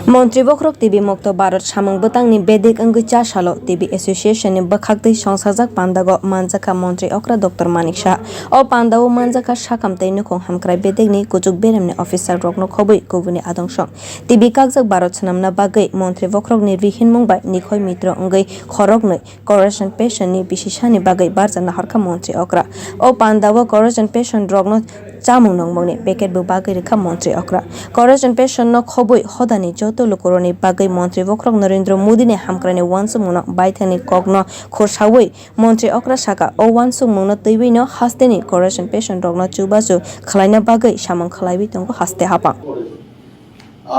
Montri bokhorok TV mukta bharat samung bwtangni bedek wngwi chasalo TV Association ni bwkhak songchajak panda go manjakha Montri okra Dr.Manik Saha o panda o manjakha sakam tei nukhong hamkrai bedek ni kujuk beremni officer rokno khobui kubuni adongshong TV kakjak bharat sanamna bagui Montri bokhorok ni rihinmung bai nikhoi mitro wngwi khoroknoi corruption patient ni bisisani bagui barjana harkha Montri okra o panda o corruption patient rokno samung nongmoni packet bo bagui rekha Montri okra corruption patient no khobui hodani joto lukuroni bagui Montri bokhorok Narendra Modi ni hamkrani wansungmungno bwtangni kokno khorsawi Montri okra saka o wansungmungno teiwino hasteni corruption patient rokno chubachu khlaina bagui samung khlaibi tongo haste hapang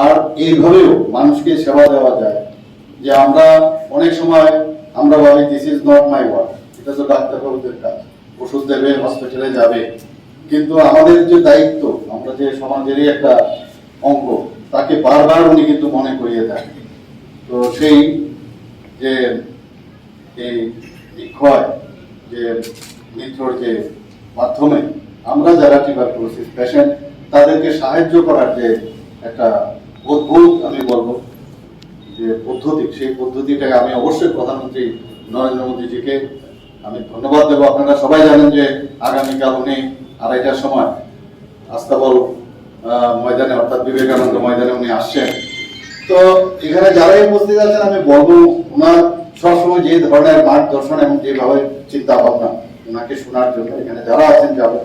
আর এইভাবেও মানুষকে সেবা দেওয়া যায় যে আমরা অনেক সময় আমরা বলি this is not my work, এটা তো ডাক্তারবাবুদের কাজ, ওষুধ দেবে, হসপিটালে যাবে, কিন্তু আমাদের যে দায়িত্ব, আমরা যে সমাজেরই একটা অঙ্গ, তাকে বারবার উনি কিন্তু মনে করিয়ে দেন। তো সেই যে এই ক্ষয় যে মিত্রর যে মাধ্যমে আমরা যারা টিউবারকুলোসিস পেশেন্ট তাদেরকে সাহায্য করার যে একটা অদ্ভুত আমি বলবো যে পদ্ধতি, সেই পদ্ধতিটাকে আমি অবশ্যই প্রধানমন্ত্রী নরেন্দ্র মোদীজিকে আমি ধন্যবাদ দেবো। আপনারা সবাই জানেন যে আগামীকাল উনি 2:30টার সময় আস্তাবল ময়দানে অর্থাৎ বিবেকানন্দ ময়দানে উনি আসছেন। তো এখানে যারাই উপস্থিত আছেন আমি বলবো ওনার সবসময় যে ধরনের মার্গদর্শন এবং যেভাবে চিন্তা ভাবনা ওনাকে শোনার জন্য এখানে যারা আছেন যাবেন।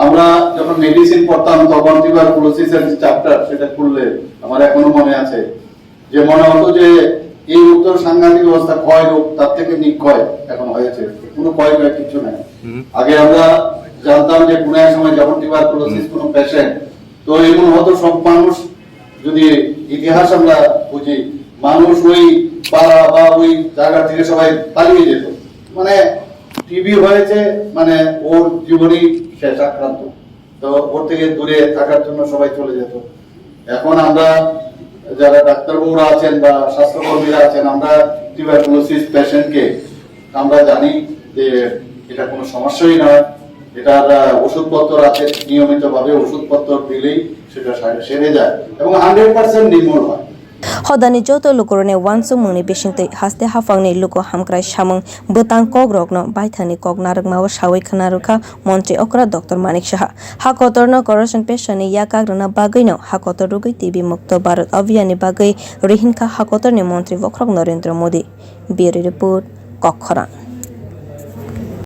আমরা যখন মেডিসিন পড়তাম তখন টিউবারকুলোসিস এর চ্যাপ্টার সেটা খুললে আমার এখনো মনে আছে যে মনে হতো যে এই উত্তর সাংঘাতিক অবস্থা, ক্ষয় রোগ তার থেকে নিক্ষয় এখন হয়েছে, কোনো ক্ষয় কিছু নাই। আগে আমরা জানতাম যে কোনো এক সময় যখন টিউবারকুলোসিস কোনো পেশেন্ট, তো এমন হতো সব মানুষ, যদি ইতিহাস আমরা বুঝি, মানুষ ওই পাড়া বা ওই জায়গা থেকে সবাই পালিয়ে যেত, মানে টিবি হয়েছে মানে ওর জীবনই শেষ, আক্রান্ত, তো ওর থেকে দূরে থাকার জন্য সবাই চলে যেত। এখন আমরা যারা ডাক্তারবাবুরা আছেন বা স্বাস্থ্যকর্মীরা আছেন, আমরা টিউবারকুলোসিস পেশেন্টকে আমরা জানি যে এটা কোনো সমস্যাই নয়, এটার ওষুধপত্র আছে, নিয়মিতভাবে ওষুধপত্র দিলেই সেটা সেরে যায় এবং 100% নির্মূল হয়। Hodani joto lukurone wansung mungni bisingtei haste hafangni luko hamkrai samung bwtangko rokno bwtangni kok narukmao sawi khanaruka Montri okra Dr.Manik Saha hakotorno corruption patient ni yakagrana bagino hakotor rugui TV mukta bharat abhiyanni bagui rihinkha hakotorni Montri bokhorok Narendra Modi. Bureau report, bokhorok.